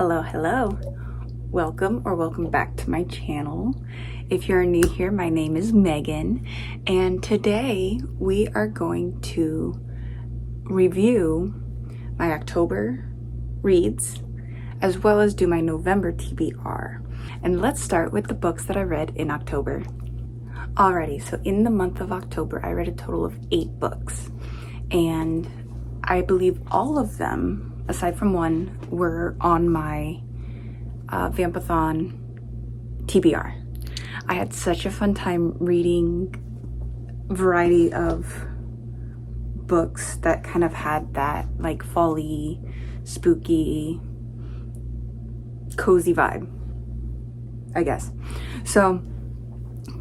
Hello. Welcome back to my channel. If you're new here, my name is Megan, and today we are going to review my October reads as well as do my November TBR. And let's start with the books that I read in October. Alrighty, so in the month of October, I read a total of 8 books, and I believe all of them, aside from one, were on my Vampathon TBR. I had such a fun time reading a variety of books that kind of had that like fall-y, spooky, cozy vibe, I guess. So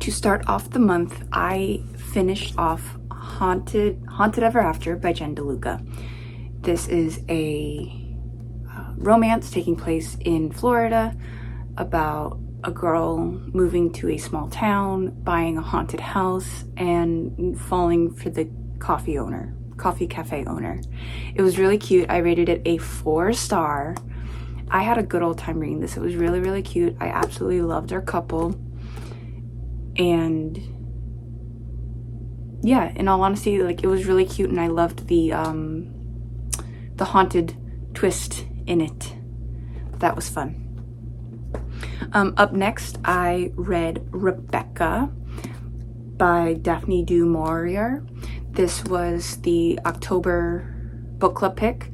to start off the month, I finished off Haunted Ever After by Jen DeLuca. This is a romance taking place in Florida about a girl moving to a small town, buying a haunted house, and falling for the coffee cafe owner. It was really cute. I rated it a 4-star. I had a good old time reading this. It was really, really cute. I absolutely loved our couple. And yeah, in all honesty, like, it was really cute, and I loved the haunted twist in it. That was fun. Up next, I read Rebecca by Daphne du Maurier. This was the October book club pick,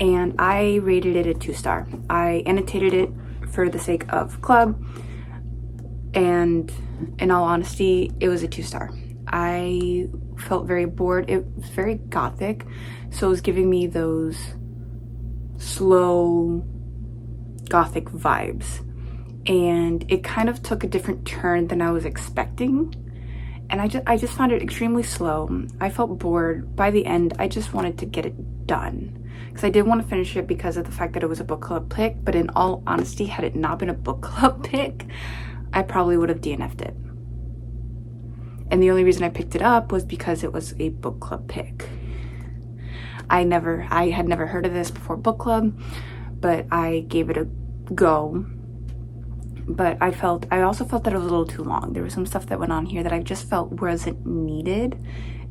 and I rated it a 2-star. I annotated it for the sake of club, and in all honesty, it was a 2-star. I felt very bored. It was very gothic, so it was giving me those slow gothic vibes, and it kind of took a different turn than I was expecting, and I just found it extremely slow. I felt bored. By the end, I just wanted to get it done, because I did want to finish it because of the fact that it was a book club pick, but in all honesty, had it not been a book club pick, I probably would have DNF'd it. And the only reason I picked it up was because it was a book club pick. I had never heard of this before book club, but I gave it a go. But I also felt that it was a little too long. There was some stuff that went on here that I just felt wasn't needed,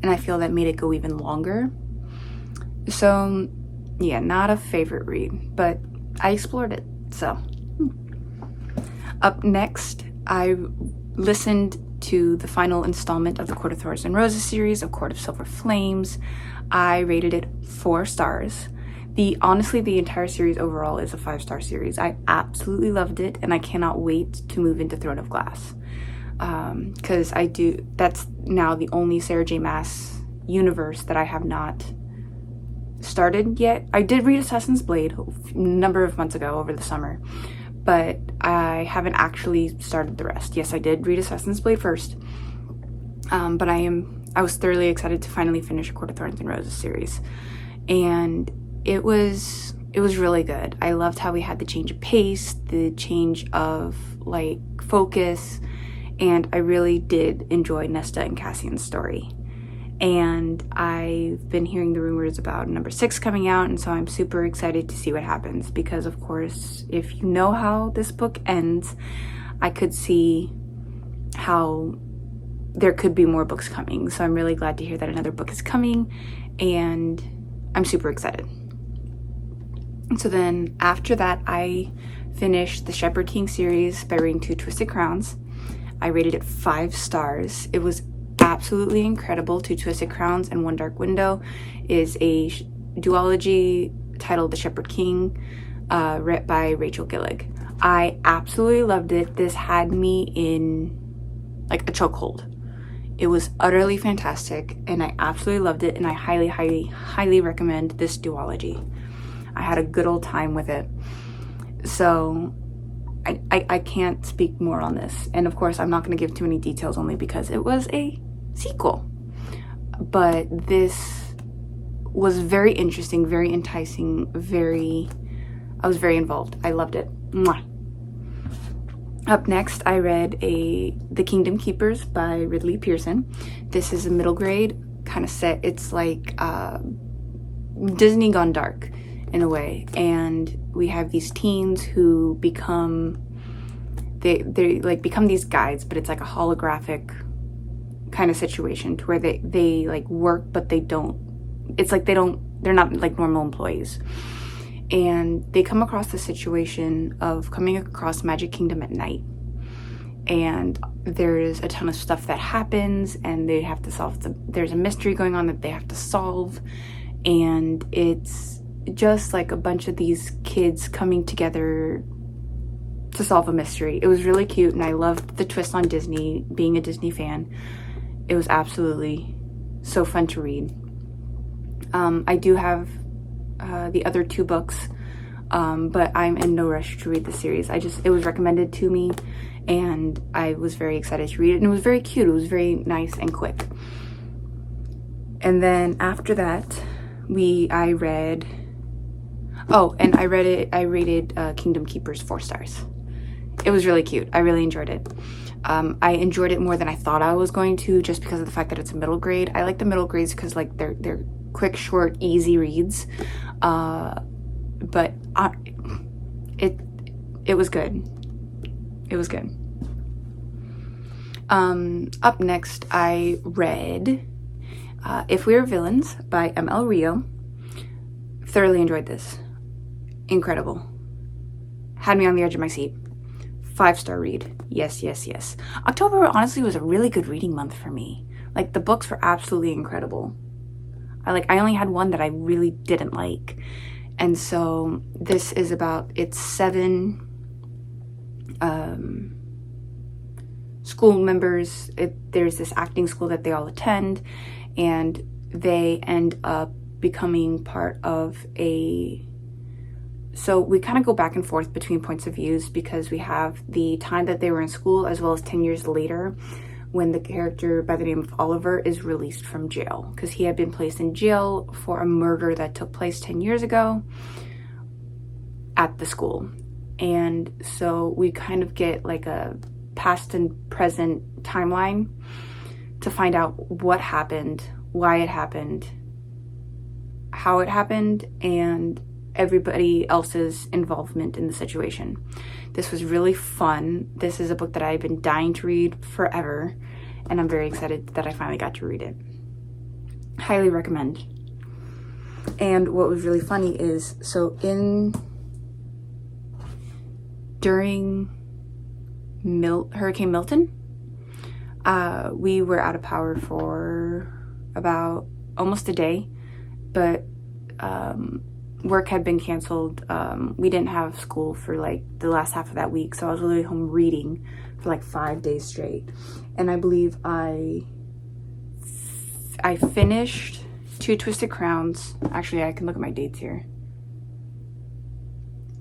and I feel that made it go even longer. So yeah, not a favorite read, but I explored it, so. Up next, I listened to the final installment of the Court of Thorns and Roses series, A Court of Silver Flames. I rated it 4 stars. Honestly, the entire series overall is a 5-star series. I absolutely loved it, and I cannot wait to move into Throne of Glass. Because that's now the only Sarah J. Maas universe that I have not started yet. I did read Assassin's Blade a number of months ago over the summer, but I haven't actually started the rest. Yes, I did read Assassin's Blade first, but I was thoroughly excited to finally finish A Court of Thorns and Roses series, and it was really good. I loved how we had the change of pace, the change of like focus, and I really did enjoy Nesta and Cassian's story. And I've been hearing the rumors about number 6 coming out, and so I'm super excited to see what happens, because of course, if you know how this book ends, I could see how there could be more books coming. So I'm really glad to hear that another book is coming, and I'm super excited. So then after that, I finished the Shepherd King series by reading 2 Twisted Crowns. I rated it 5 stars. It was absolutely incredible. 2 Twisted Crowns and One Dark Window is a duology titled The Shepherd King, written by Rachel Gillig. I absolutely loved it. This had me in like a chokehold. It was utterly fantastic, and I absolutely loved it, and I highly, highly, highly recommend this duology. I had a good old time with it. So I can't speak more on this. And of course, I'm not going to give too many details, only because it was a sequel. But this was very interesting, very enticing, I was very involved. I loved it. Mwah. Up next, I read The Kingdom Keepers by Ridley Pearson. This is a middle grade kind of set. It's like Disney gone dark. in a way. And we have these teens who become, they like become these guides, but it's like a holographic kind of situation to where they like work, but they don't, it's like they're not like normal employees. And they come across the situation of coming across Magic Kingdom at night. And there's a ton of stuff that happens, and they have to solve there's a mystery going on that they have to solve. And it's just like a bunch of these kids coming together to solve a mystery. It was really cute, and I loved the twist on Disney, being a Disney fan. It was absolutely so fun to read. I do have the other 2 books, but I'm in no rush to read the series. It was recommended to me, and I was very excited to read it, and it was very cute. It was very nice and quick. And then after that, I rated Kingdom Keepers 4 stars. It was really cute. I really enjoyed it. I enjoyed it more than I thought I was going to, just because of the fact that it's a middle grade. I like the middle grades because like they're quick, short, easy reads. But it was good. It was good. Up next, I read If We Were Villains by M.L. Rio. Thoroughly enjoyed this. Incredible. Had me on the edge of my seat. 5-star read. Yes, yes, yes. October honestly was a really good reading month for me. Like, the books were absolutely incredible. I only had one that I really didn't like. And so this is about, it's 7 school members. There's this acting school that they all attend, and they end up becoming part of so we kind of go back and forth between points of views, because we have the time that they were in school, as well as 10 years later, when the character by the name of Oliver is released from jail, because he had been placed in jail for a murder that took place 10 years ago at the school. And so we kind of get like a past and present timeline to find out what happened, why it happened, how it happened, and everybody else's involvement in the situation. This was really fun. This is a book that I've been dying to read forever, and I'm very excited that I finally got to read it. Highly recommend. And what was really funny is, so during Hurricane Milton, we were out of power for about almost a day, but work had been canceled. We didn't have school for like the last half of that week, so I was literally home reading for like 5 days straight. And I believe I finished 2 Twisted Crowns. Actually, I can look at my dates here.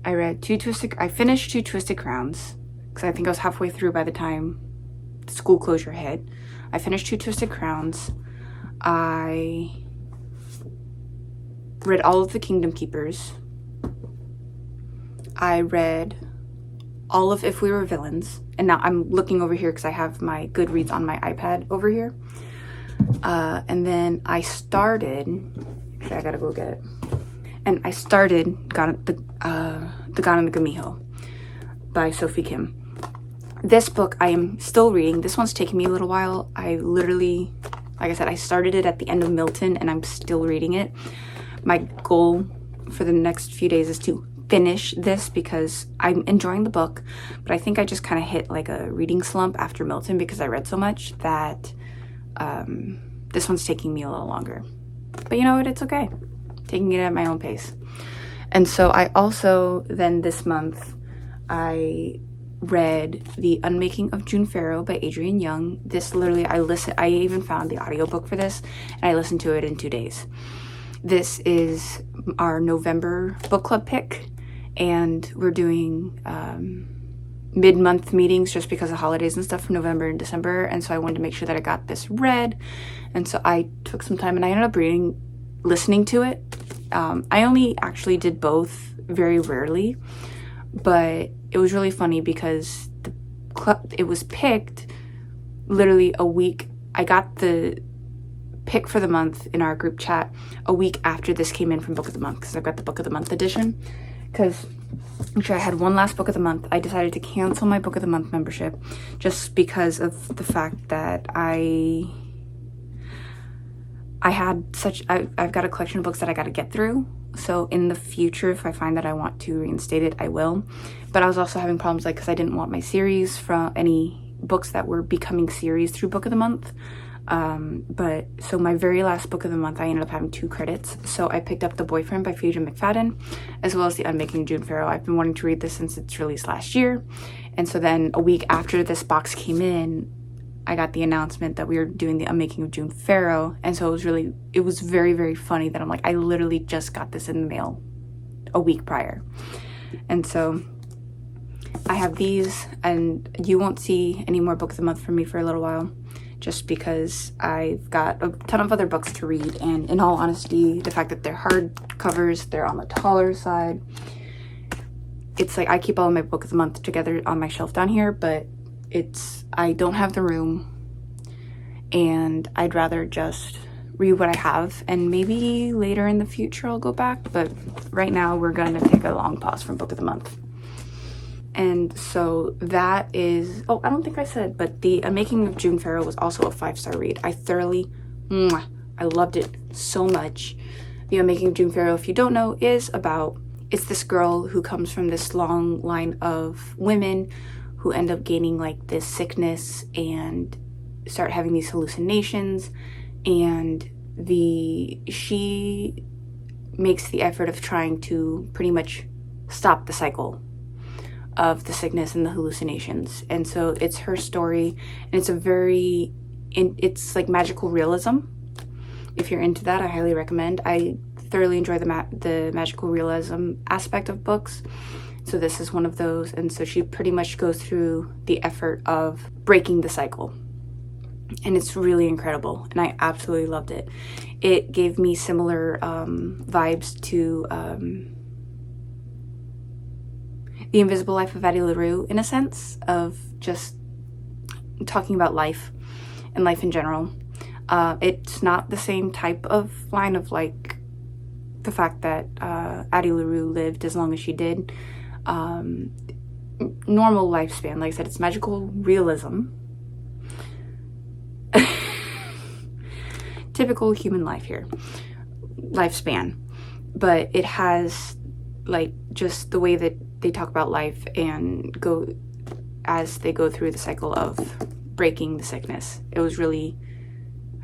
I finished 2 Twisted Crowns, because I think I was halfway through by the time the school closure hit. I finished 2 Twisted Crowns. I read all of the Kingdom Keepers. I read all of If We Were Villains. And now I'm looking over here because I have my Goodreads on my iPad over here. And then I started, actually I gotta go get it. And I started The God and the Gumiho by Sophie Kim. This book I am still reading. This one's taken me a little while. I literally, like I said, I started it at the end of Milton, and I'm still reading it. My goal for the next few days is to finish this, because I'm enjoying the book, but I think I just kind of hit like a reading slump after Milton, because I read so much that this one's taking me a little longer. But you know what? It's okay. Taking it at my own pace. And so I also, then this month, I read The Unmaking of June Farrow by Adrienne Young. This literally, I even found the audiobook for this, and I listened to it in 2 days. This is our November book club pick, and we're doing mid-month meetings just because of holidays and stuff for November and December, and so I wanted to make sure that I got this read. And so I took some time, and I ended up listening to it. I only actually did both very rarely, but it was really funny because it was picked literally a week. I got the pick for the month in our group chat a week after this came in from Book of the Month, because I've got the Book of the Month edition. Because actually I had one last Book of the Month. I decided to cancel my Book of the Month membership just because of the fact that I've got a collection of books that I got to get through. So in the future, if I find that I want to reinstate it, I will. But I was also having problems, like, because I didn't want my series from any books that were becoming series through Book of the Month. So my very last Book of the Month, I ended up having 2 credits. So I picked up The Boyfriend by Phaedra McFadden, as well as The Unmaking of June Farrow. I've been wanting to read this since its release last year. And so then a week after this box came in, I got the announcement that we were doing The Unmaking of June Farrow. And so it was very, very funny that I'm like, I literally just got this in the mail a week prior. And so I have these, and you won't see any more Book of the Month from me for a little while, just because I've got a ton of other books to read. And in all honesty, the fact that they're hardcovers, they're on the taller side, it's like I keep all of my Book of the Month together on my shelf down here, but I don't have the room, and I'd rather just read what I have, and maybe later in the future I'll go back, but right now we're gonna take a long pause from Book of the Month. And so that is, oh, I don't think I said, but The Unmaking of June Farrow was also a 5-star read. I loved it so much. The Unmaking of June Farrow, if you don't know, it's this girl who comes from this long line of women who end up gaining like this sickness and start having these hallucinations, and she makes the effort of trying to pretty much stop the cycle of the sickness and the hallucinations. And so it's her story, and it's like magical realism. If you're into that, I highly recommend. I thoroughly enjoy the magical realism aspect of books. So this is one of those, and so she pretty much goes through the effort of breaking the cycle. And it's really incredible, and I absolutely loved it. It gave me similar vibes to The Invisible Life of Addie LaRue, in a sense, of just talking about life and life in general. It's not the same type of line of, like, the fact that Addie LaRue lived as long as she did. Normal lifespan, like I said, it's magical realism. Typical human life here, lifespan, but it has like just the way that they talk about life and go as they go through the cycle of breaking the sickness. I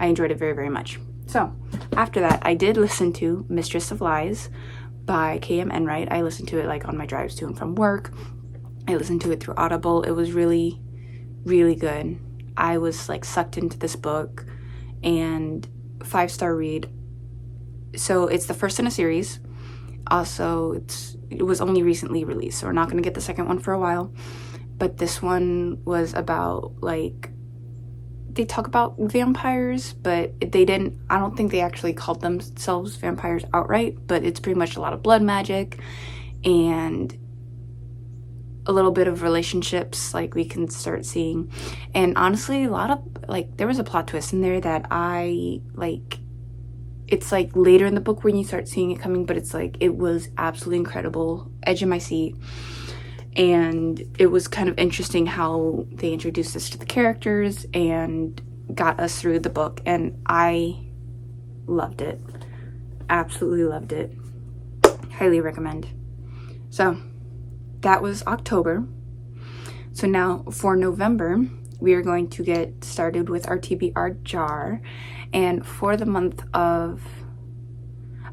enjoyed it very, very much. So after that, I did listen to Mistress of Lies by K.M. Enright. I listened to it like on my drives to and from work. I listened to it through Audible. It was really, really good. I was like sucked into this book, and 5-star read. So it's the first in a series. Also, it was only recently released, so we're not going to get the second one for a while. But this one was about, like, they talk about vampires, but I don't think they actually called themselves vampires outright, but it's pretty much a lot of blood magic and a little bit of relationships, like, we can start seeing. And honestly, a lot of, like, there was a plot twist in there that I, like, it's, like, later in the book when you start seeing it coming, but it's, like, it was absolutely incredible, edge of my seat. And it was kind of interesting how they introduced us to the characters and got us through the book, and I loved it. Absolutely loved it. Highly recommend. So that was October. So now for November, we are going to get started with our TBR Jar. And for the month of,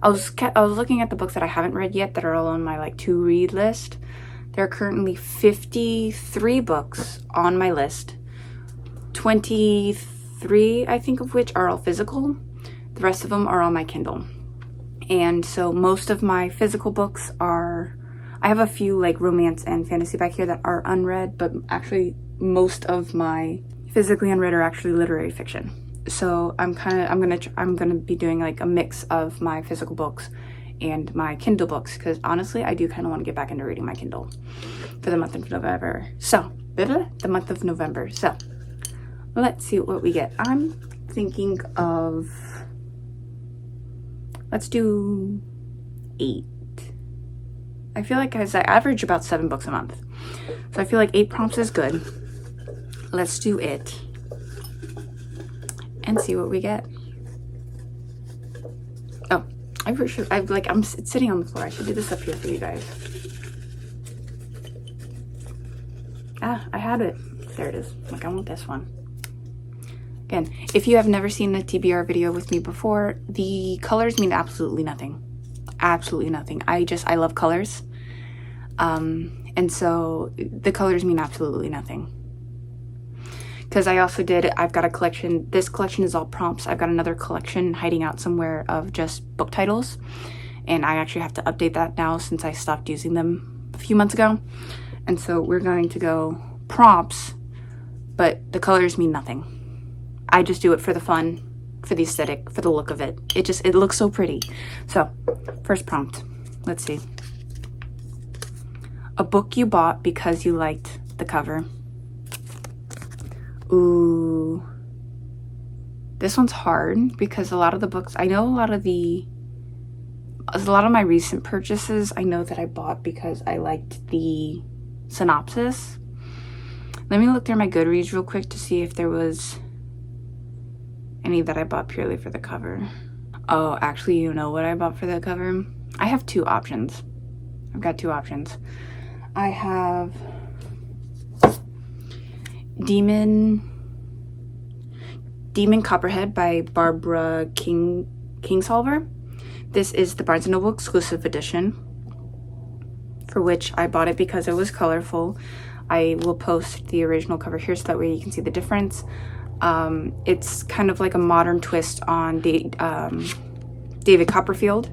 I was looking at the books that I haven't read yet that are all on my like to read list. There are currently 53 books on my list. 23, I think, of which are all physical. The rest of them are on my Kindle. And so most of my physical books are, I have a few like romance and fantasy back here that are unread, but actually most of my physically unread are actually literary fiction. So I'm gonna be doing like a mix of my physical books and my Kindle books, because honestly I do kind of want to get back into reading my Kindle for the month of November. So the month of November. So let's see what we get. I'm thinking of, let's do 8. I feel like I average about 7 books a month. So I feel like 8 prompts is good. Let's do it and see what we get. Oh, I'm sitting on the floor. I should do this up here for you guys. Ah, I had it. There it is. Like, I want this one. Again, if you have never seen a TBR video with me before, the colors mean absolutely nothing. Absolutely nothing. I love colors. And so the colors mean absolutely nothing. Because I've got a collection. This collection is all prompts. I've got another collection hiding out somewhere of just book titles. And I actually have to update that now since I stopped using them a few months ago. And so we're going to go prompts, but the colors mean nothing. I just do it for the fun, for the aesthetic, for the look of it. It looks so pretty. So, first prompt. Let's see. A book you bought because you liked the cover. Ooh. This one's hard because a lot of the books, I know a lot of my recent purchases, I know that I bought because I liked the synopsis. Let me look through my Goodreads real quick to see if there was any that I bought purely for the cover. Oh, actually, you know what I bought for the cover? I have 2 options. I've got 2 options. I have Demon Copperhead by Barbara Kingsolver. This is the Barnes & Noble exclusive edition, for which I bought it because it was colorful. I will post the original cover here so that way you can see the difference. It's kind of like a modern twist on David Copperfield.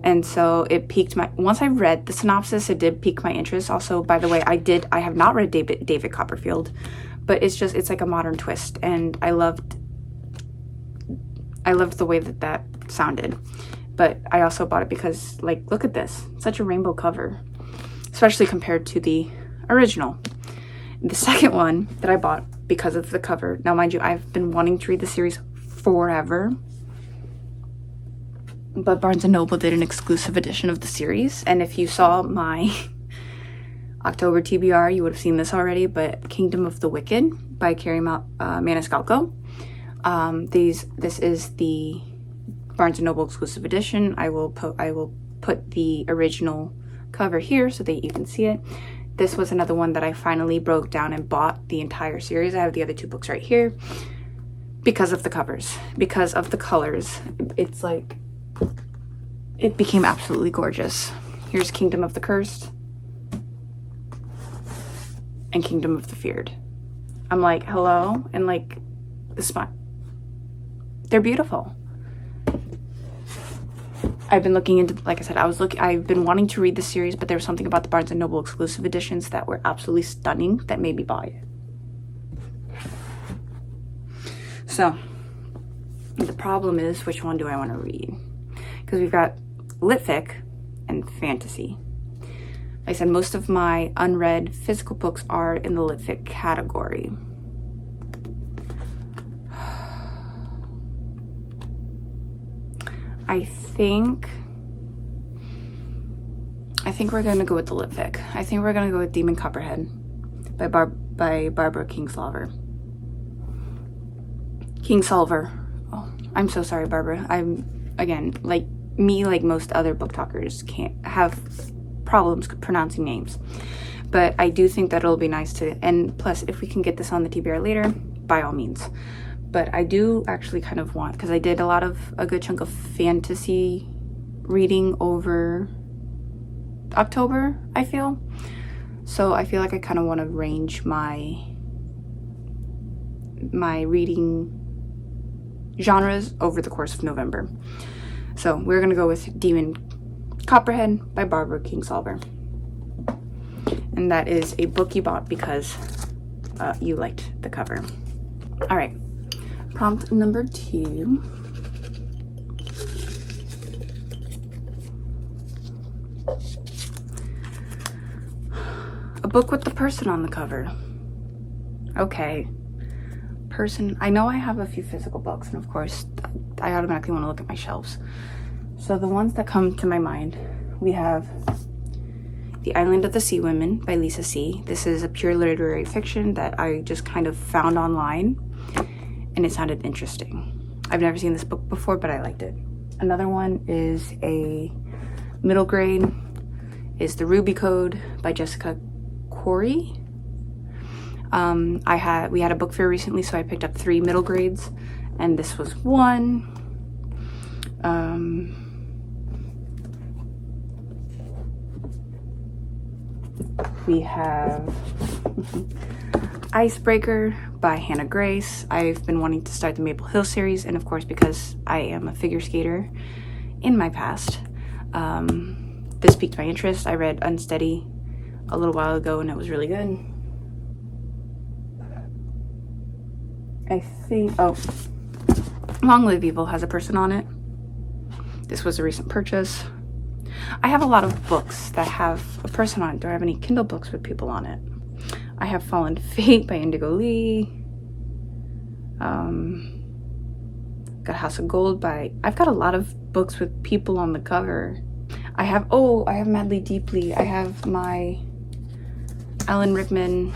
And so it piqued once I read the synopsis, it did pique my interest. Also, by the way, I have not read David Copperfield, but it's like a modern twist. And I loved the way that sounded. But I also bought it because, like, look at this. Such a rainbow cover, especially compared to the original. The second one that I bought because of the cover. Now, mind you, I've been wanting to read the series forever, but Barnes & Noble did an exclusive edition of the series. And if you saw my October TBR, you would have seen this already, but Kingdom of the Wicked by Carrie Maniscalco. This is the Barnes & Noble exclusive edition. I will put the original cover here so that you can see it. This was another one that I finally broke down and bought the entire series. I have the other 2 books right here because of the covers, because of the colors. It's like, it became absolutely gorgeous. Here's Kingdom of the Cursed and Kingdom of the Feared. I'm like, hello? And like, they're beautiful. I've been looking into, like I said, I've been wanting to read the series, but there was something about the Barnes & Noble exclusive editions that were absolutely stunning that made me buy it. So, the problem is, which one do I want to read? Because we've got litfic and fantasy. Like I said, most of my unread physical books are in the litfic category. I think we're gonna go with the litfic. I think we're gonna go with Demon Copperhead by Barbara Kingsolver. Oh, I'm so sorry, Barbara. Again, like most other book talkers, can't have problems pronouncing names. But I do think that it'll be nice to, and plus, if we can get this on the TBR later, by all means. But I do actually kind of want, because I did a good chunk of fantasy reading over October, I feel. So I feel like I kind of want to range my reading genres over the course of November. So we're going to go with Demon Copperhead by Barbara Kingsolver. And that is a book you bought because you liked the cover. All right. Prompt number 2. A book with the person on the cover. Okay. person, I know I have a few physical books, and of course I automatically want to look at my shelves. So the ones that come to my mind, we have The Island of the Sea Women by Lisa C. This is a pure literary fiction that I just kind of found online, and it sounded interesting. I've never seen this book before, but I liked it. Another one is a middle grade, is The Ruby Code by Jessica Corey. We had a book fair recently, so I picked up 3 middle grades, and this was one. We have Icebreaker by Hannah Grace. I've been wanting to start the Maple Hill series, and of course, because I am a figure skater in my past, this piqued my interest. I read Unsteady a little while ago, and it was really good. I think, Long Live Evil has a person on it. This was a recent purchase. I have a lot of books that have a person on it. Do I have any Kindle books with people on it? I have Fallen Fate by Indigo Lee. Got House of Gold by... I've got a lot of books with people on the cover. I have Madly Deeply. I have my Alan Rickman,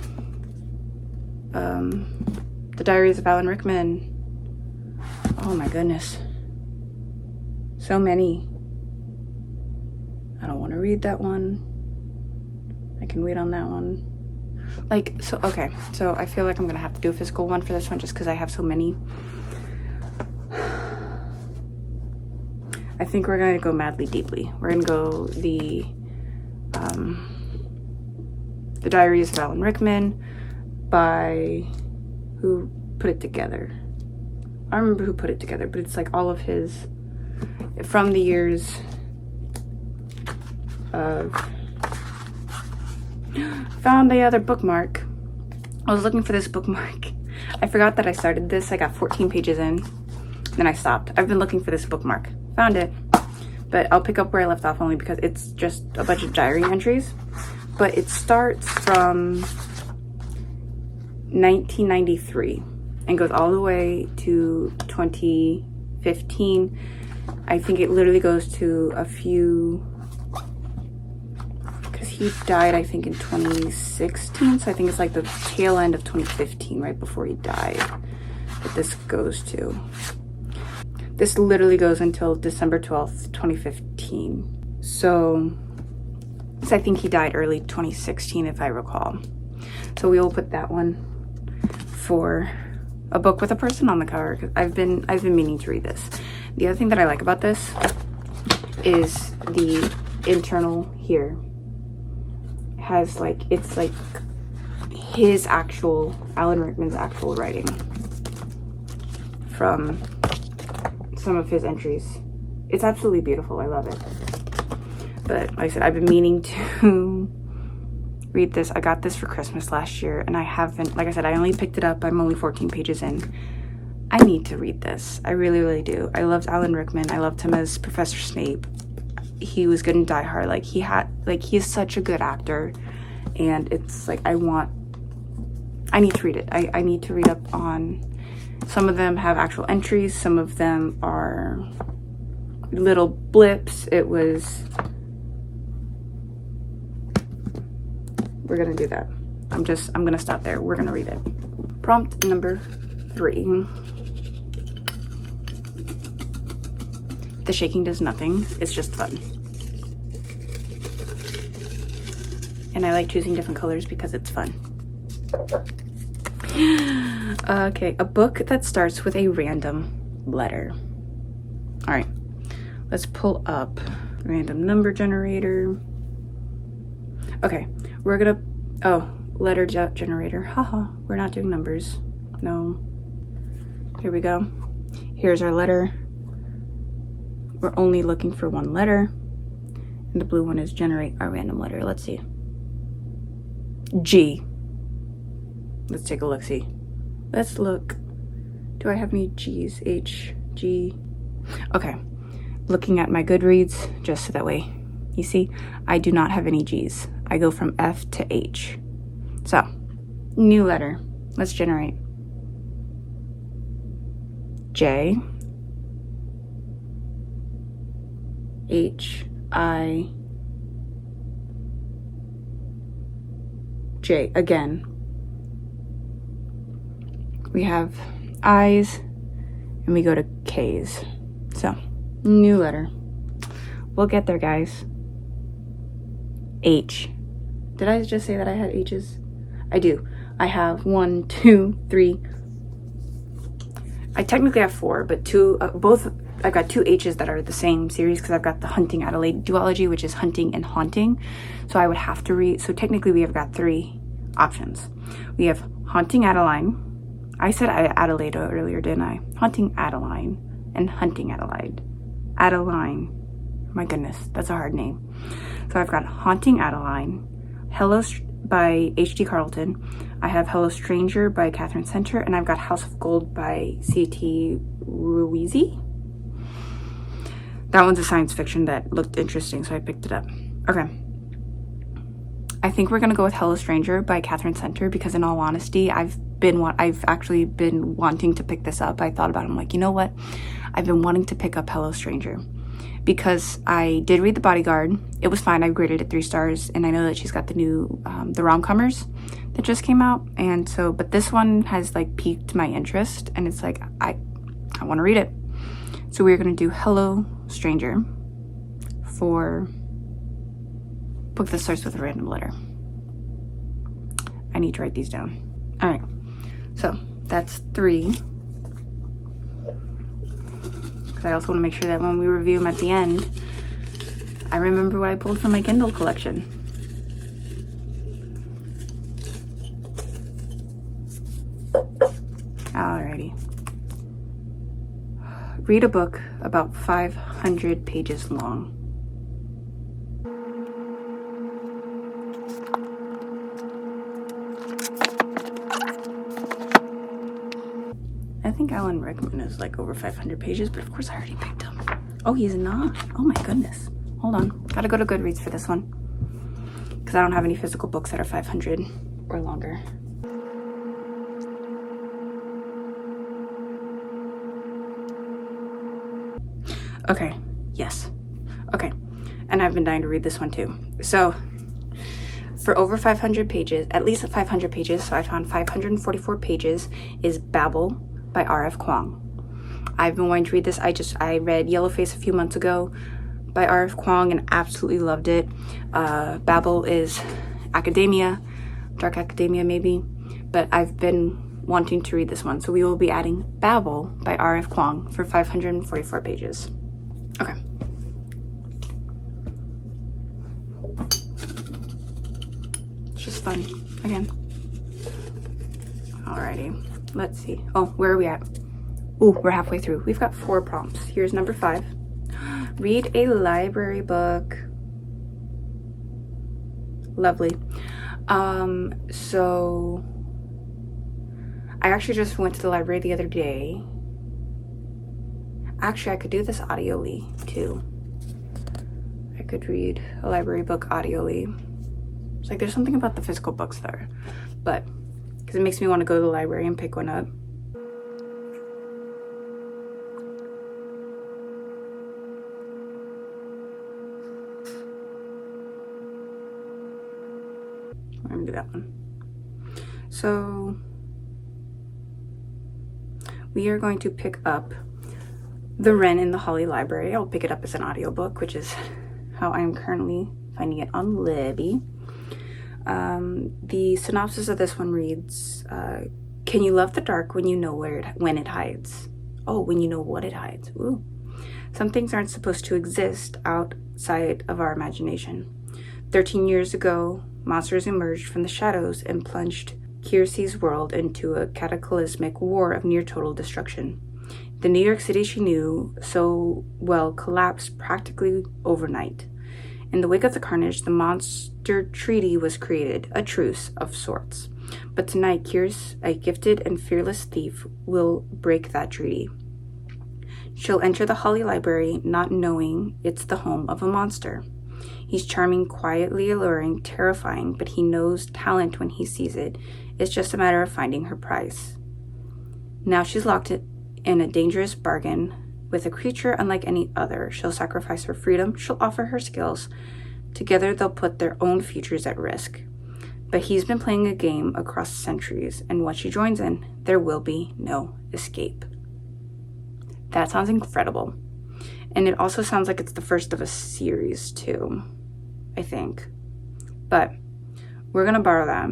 The Diaries of Alan Rickman. Oh my goodness. So many. I don't want to read that one. I can wait on that one. Okay, so I feel like I'm gonna have to do a physical one for this one just because I have so many. I think we're gonna go Madly Deeply. We're gonna go the Diaries of Alan Rickman by... who put it together? I don't remember who put it together, but it's like all of his from the years of... Found the other bookmark. I was looking for this bookmark. I forgot that I started this. I got 14 pages in, then I stopped. I've been looking for this bookmark. Found it, but I'll pick up where I left off only because it's just a bunch of diary entries. But it starts from 1993 and goes all the way to 2015. I think it literally goes to a few, because he died I think in 2016, so I think it's like the tail end of 2015, right before he died, that this goes to. This literally goes until December 12th, 2015. So I think he died early 2016 if I recall. So we will put that one for a book with a person on the cover, because I've been meaning to read this. The other thing that I like about this is the internal here has it's like his actual, Alan Rickman's actual writing from some of his entries. It's absolutely beautiful. I love it. But like I said, I've been meaning to read this. I got this for Christmas last year, and I haven't, like I said, I only picked it up. I'm only 14 pages in. I need to read this. I really, really do. I loved Alan Rickman. I loved him as Professor Snape. He was good in Die Hard. He is such a good actor, and it's like I need to read it. I need to read up on, some of them have actual entries, some of them are little blips. We're gonna do that. I'm gonna stop there. We're gonna read it. Prompt number 3. The shaking does nothing. It's just fun. And I like choosing different colors because it's fun. Okay, a book that starts with a random letter. All right, let's pull up random number generator. Okay, we're gonna, letter generator. Haha, we're not doing numbers. No. Here we go. Here's our letter. We're only looking for one letter. And the blue one is generate a random letter. Let's see. G. Let's take a look-see. Let's look. Do I have any G's? H, G. Okay. Looking at my Goodreads, just so that way you see, I do not have any G's. I go from F to H. So, new letter. Let's generate. J H I J. Again, we have I's and we go to K's. So, new letter. We'll get there, guys. H. Did I just say that I had H's? I do. I have 1, 2, 3. I technically have 4, but I've got 2 H's that are the same series because I've got the Hunting Adelaide duology, which is hunting and haunting. So I would have to read. So technically we have got 3 options. We have Haunting Adeline. I said Adelaide earlier, didn't I? Haunting Adeline and Hunting Adelaide. Adeline. My goodness, that's a hard name. So I've got Haunting Adeline, Hello by H.D. Carlton. I have Hello Stranger by Catherine Center, and I've got House of Gold by C.T. Ruizi. That one's a science fiction that looked interesting, so I picked it up. Okay. I think we're gonna go with Hello Stranger by Catherine Center because, in all honesty, I've actually been wanting to pick this up. I thought about it. I'm like, you know what? I've been wanting to pick up Hello Stranger because I did read The Bodyguard. It was fine. I graded it 3 stars, and I know that she's got the new the rom-comers that just came out, and so but this one has like piqued my interest, and it's like I want to read it. So we're gonna do Hello Stranger for book that starts with a random letter. I need to write these down. All right, so that's 3. Because I also want to make sure that when we review them at the end, I remember what I pulled from my Kindle collection. Alrighty. Read a book about 500 pages long. I think Alan Rickman is like over 500 pages, but of course I already picked him. Oh, he's not. Oh my goodness. Hold on. Gotta go to Goodreads for this one. Because I don't have any physical books that are 500 or longer. Okay. Yes. Okay. And I've been dying to read this one too. So, for over 500 pages, at least 500 pages, so I found 544 pages, is Babel by R.F. Kuang. I've been wanting to read this. I read Yellowface a few months ago by R.F. Kuang and absolutely loved it. Babel is academia, dark academia maybe, but I've been wanting to read this one. So we will be adding Babel by R.F. Kuang for 544 pages. Okay. It's just fun, again. Alrighty. Let's see. Oh, where are we at? Oh, we're halfway through. We've got 4 prompts. Here's number 5. Read a library book. Lovely. So I actually just went to the library the other day. Actually, I could do this audioly too. I could read a library book audioly. It's like there's something about the physical books there, but because it makes me want to go to the library and pick one up. I'm gonna do that one. So we are going to pick up The Wren in the Holly Library. I'll pick it up as an audiobook, which is how I'm currently finding it on Libby. The synopsis of this one reads, can you love the dark when you know when it hides? Oh, when you know what it hides. Ooh. Some things aren't supposed to exist outside of our imagination. 13 years ago, monsters emerged from the shadows and plunged Kiersey's world into a cataclysmic war of near-total destruction. The New York City she knew so well collapsed practically overnight. In the wake of the carnage, the monster treaty was created, a truce of sorts. But tonight, Kiersey, a gifted and fearless thief, will break that treaty. She'll enter the Holly Library not knowing it's the home of a monster. He's charming, quietly alluring, terrifying, but he knows talent when he sees it. It's just a matter of finding her prize. Now she's locked in a dangerous bargain with a creature unlike any other. She'll sacrifice her freedom. She'll offer her skills. Together, they'll put their own futures at risk. But he's been playing a game across centuries, and once she joins in, there will be no escape. That sounds incredible. And it also sounds like it's the first of a series, too, I think. But we're going to borrow that.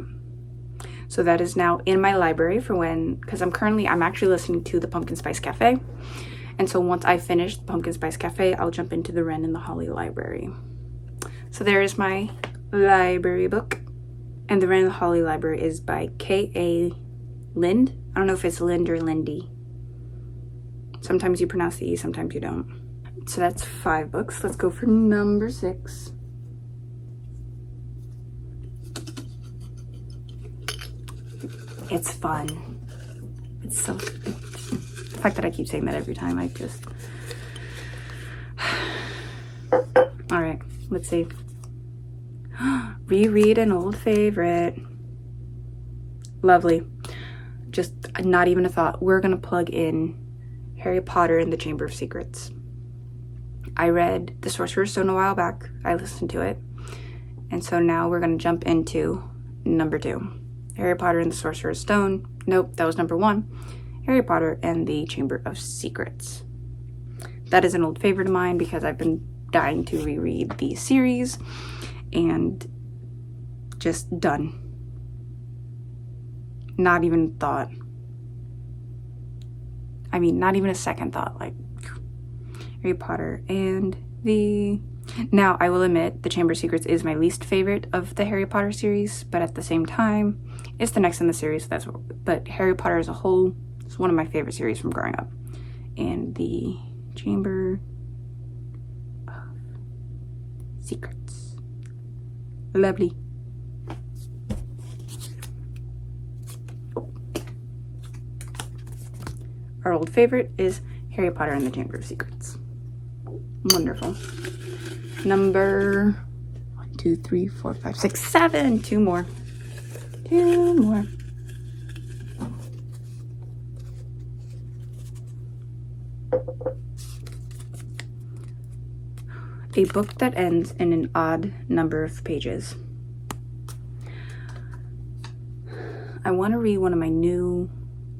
So that is now in my library for when, because I'm actually listening to the Pumpkin Spice Cafe. And so once I finish the Pumpkin Spice Cafe, I'll jump into the Wren and the Holly library. So there is my library book. And the Wren and the Holly library is by K.A. Lind. I don't know if it's Lind or Lindy. Sometimes you pronounce the E, sometimes you don't. So that's 5 books. Let's go for number 6. It's fun. It's so... The fact that I keep saying that every time, I just... Alright, let's see. Reread an old favorite. Lovely. Just not even a thought. We're gonna plug in Harry Potter and the Chamber of Secrets. I read The Sorcerer's Stone a while back. I listened to it. And so now we're gonna jump into number 2. Harry Potter and the Sorcerer's Stone. Nope, that was number 1. Harry Potter and the Chamber of Secrets. That is an old favorite of mine because I've been dying to reread the series and just done. Not even thought. I mean, not even a second thought. Like, Harry Potter and the... Now, I will admit, The Chamber of Secrets is my least favorite of the Harry Potter series, but at the same time, it's the next in the series. But Harry Potter as a whole is one of my favorite series from growing up. And the Chamber of Secrets. Lovely. Our old favorite is Harry Potter and the Chamber of Secrets. Wonderful. Number 1, 2, 3, 4, 5, 6, 7. 2 more. 2 more. A book that ends in an odd number of pages. I want to read one of my new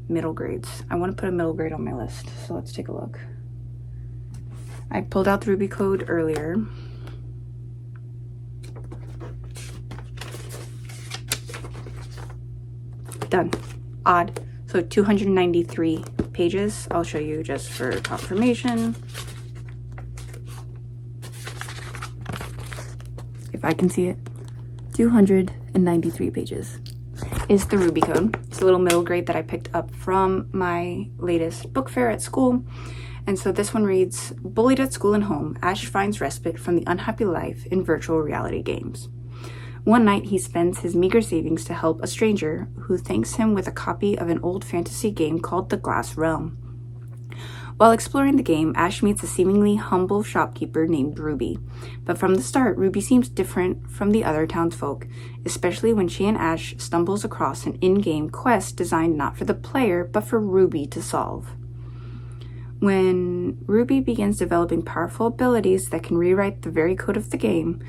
middle grades. I want to put a middle grade on my list, so let's take a look. I pulled out the Ruby Code earlier. Done. Odd. So 293 pages. I'll show you just for confirmation. If I can see it. 293 pages is the Ruby Code. It's a little middle grade that I picked up from my latest book fair at school. And so this one reads, bullied at school and home, Ash finds respite from the unhappy life in virtual reality games. One night, he spends his meager savings to help a stranger who thanks him with a copy of an old fantasy game called The Glass Realm. While exploring the game, Ash meets a seemingly humble shopkeeper named Ruby. But from the start, Ruby seems different from the other townsfolk, especially when she and Ash stumbles across an in-game quest designed not for the player, but for Ruby to solve. When Ruby begins developing powerful abilities that can rewrite the very code of the game,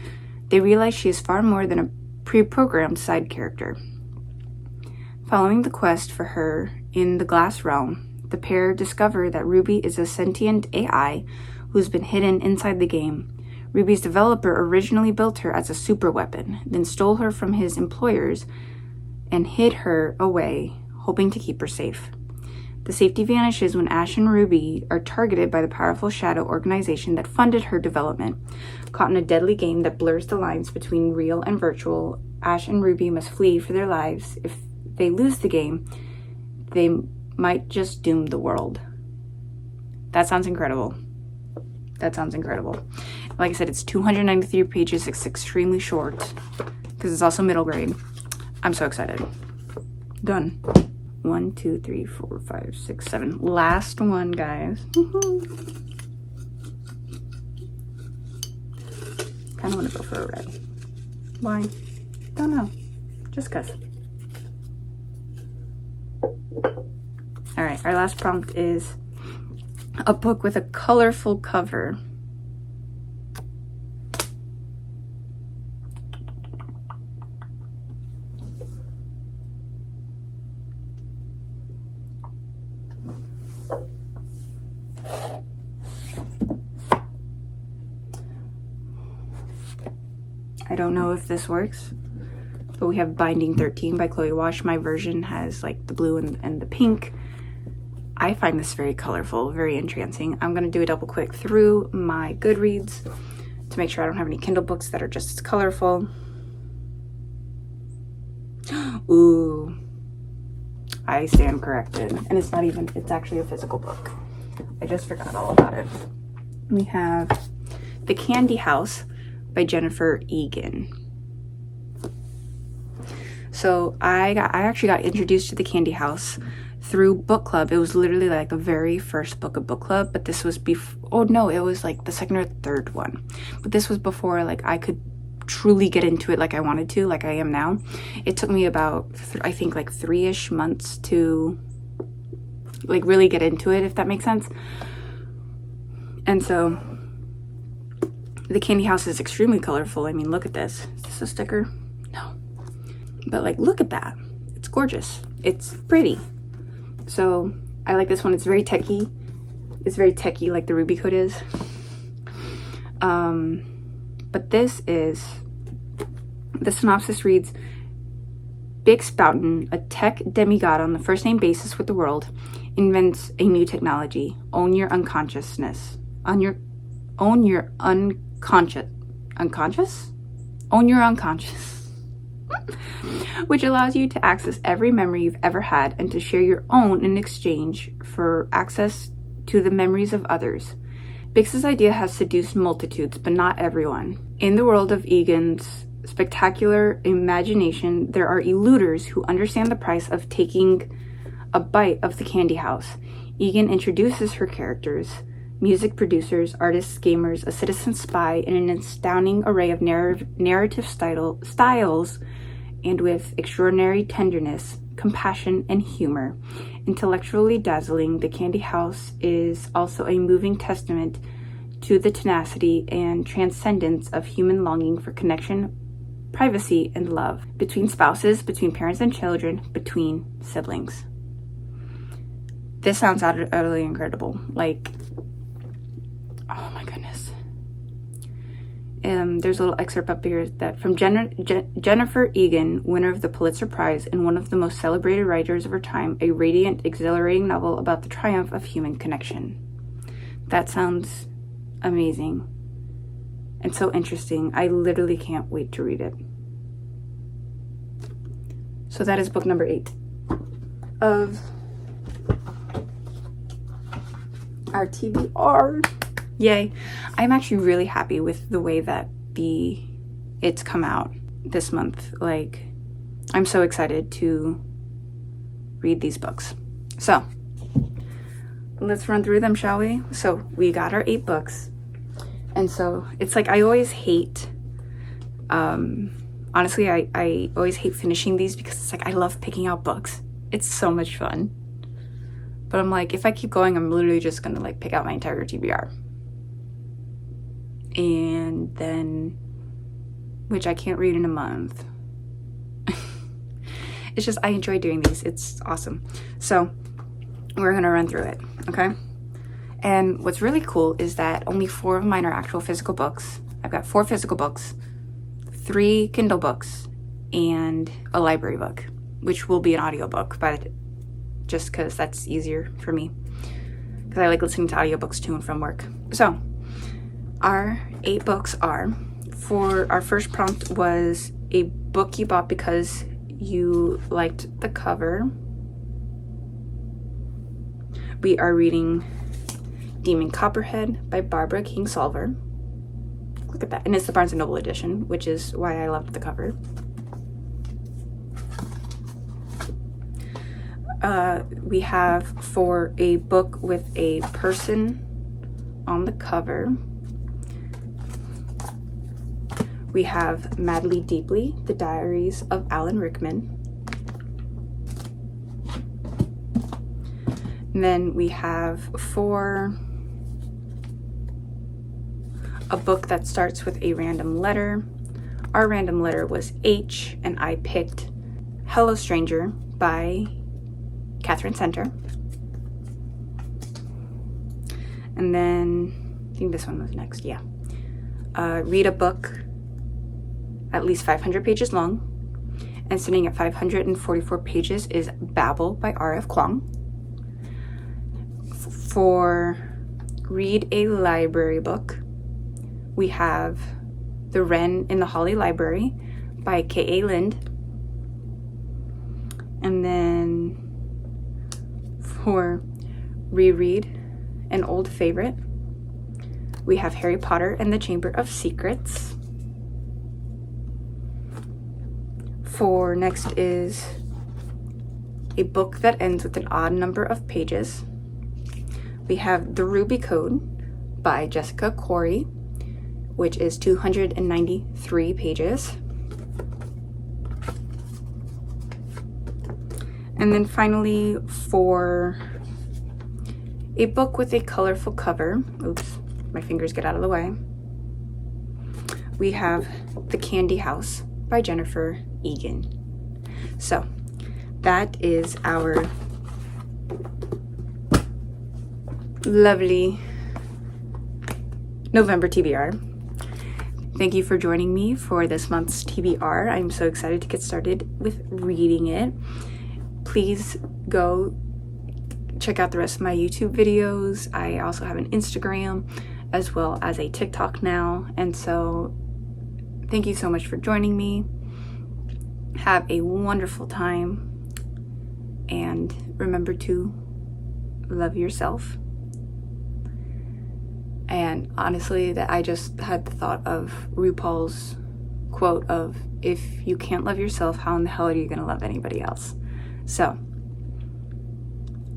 they realize she is far more than a pre-programmed side character. Following the quest for her in the Glass Realm, the pair discover that Ruby is a sentient AI who's been hidden inside the game. Ruby's developer originally built her as a super weapon, then stole her from his employers and hid her away, hoping to keep her safe. The safety vanishes when Ash and Ruby are targeted by the powerful shadow organization that funded her development. Caught in a deadly game that blurs the lines between real and virtual, Ash and Ruby must flee for their lives. If they lose the game, they might just doom the world. That sounds incredible. That sounds incredible. Like I said, it's 293 pages. It's extremely short because it's also middle grade. I'm so excited. Done. 1, 2, 3, 4, 5, 6, 7. Last one, guys. Kind of want to go for a red. Why? Don't know. Just cause. Alright, our last prompt is a book with a colorful cover. I don't know if this works, but we have Binding 13 by Chloe Wash. My version has like the blue and the pink. I find this very colorful, very entrancing. I'm gonna do a double click through my Goodreads to make sure I don't have any Kindle books that are just as colorful. Ooh, I stand corrected. And it's not even, it's actually a physical book. I just forgot all about it. We have The Candy House by Jennifer Egan. So I actually got introduced to The Candy House through book club. It was literally like the very first book of book club, but this was before, oh no, it was like the second or third one. But this was before like I could truly get into it like I wanted to, like I am now. It took me about, I think like 3-ish months to like really get into it, if that makes sense. And so The Candy House is extremely colorful. I mean, look at this. Is this a sticker? No. But like, look at that. It's gorgeous. It's pretty. So I like this one. It's very techy. It's very techy like the Ruby Code is. But this is, the synopsis reads, Big Spoutin, a tech demigod on the first name basis with the world, invents a new technology. Own your unconsciousness. Own your unconscious. Own your unconscious. Which allows you to access every memory you've ever had and to share your own in exchange for access to the memories of others. Bix's idea has seduced multitudes, but not everyone. In the world of Egan's spectacular imagination, there are eluders who understand the price of taking a bite of the candy house. Egan introduces her characters, music producers, artists, gamers, a citizen spy, in an astounding array of narrative styles, and with extraordinary tenderness, compassion, and humor. Intellectually dazzling, The Candy House is also a moving testament to the tenacity and transcendence of human longing for connection, privacy, and love, between spouses, between parents and children, between siblings. This sounds utterly incredible. Like, oh my goodness. There's a little excerpt up here that from Jennifer Egan, winner of the Pulitzer Prize and one of the most celebrated writers of her time, a radiant, exhilarating novel about the triumph of human connection. That sounds amazing and so interesting. I literally can't wait to read it. So that is book number 8 of our TBR. Yay. I'm actually really happy with the way that it's come out this month. Like, I'm so excited to read these books. So let's run through them, shall we? So we got our 8 books. And so it's like, I always hate, honestly, I always hate finishing these because it's like, I love picking out books. It's so much fun. But I'm like, if I keep going, I'm literally just gonna like pick out my entire TBR. And then, which I can't read in a month. It's just, I enjoy doing these. It's awesome. So we're gonna run through it, okay? And what's really cool is that only 4 of mine are actual physical books. I've got 4 physical books, 3 Kindle books, and a library book, which will be an audiobook, but just because that's easier for me. Because I like listening to audiobooks to and from work. So our 8 books are, for our first prompt was a book you bought because you liked the cover. We are reading Demon Copperhead by Barbara Kingsolver. Look at that. And it's the Barnes & Noble edition, which is why I loved the cover. We have, for a book with a person on the cover, we have Madly Deeply, The Diaries of Alan Rickman. And then we have, for a book that starts with a random letter. Our random letter was H, and I picked Hello Stranger by Catherine Center. And then I think this one was next, yeah. Read a book at least 500 pages long, and sitting at 544 pages is Babel by R.F. Kuang. For read a library book, we have The Wren in the Holly Library by K.A. Lind. And then for reread an old favorite, we have Harry Potter and the Chamber of Secrets. For next is a book that ends with an odd number of pages. We have The Ruby Code by Jessica Corey, which is 293 pages. And then finally, for a book with a colorful cover, oops, my fingers get out of the way, we have The Candy House by Jennifer Egan. So that is our lovely November TBR. Thank you for joining me for this month's TBR. I'm so excited to get started with reading it. Please go check out the rest of my YouTube videos. I also have an Instagram as well as a TikTok now. And so thank you so much for joining me. Have a wonderful time. And remember to love yourself. And honestly, that I just had the thought of RuPaul's quote of, if you can't love yourself, how in the hell are you going to love anybody else? So,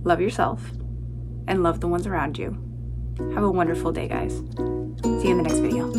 love yourself and love the ones around you. Have a wonderful day, guys. See you in the next video.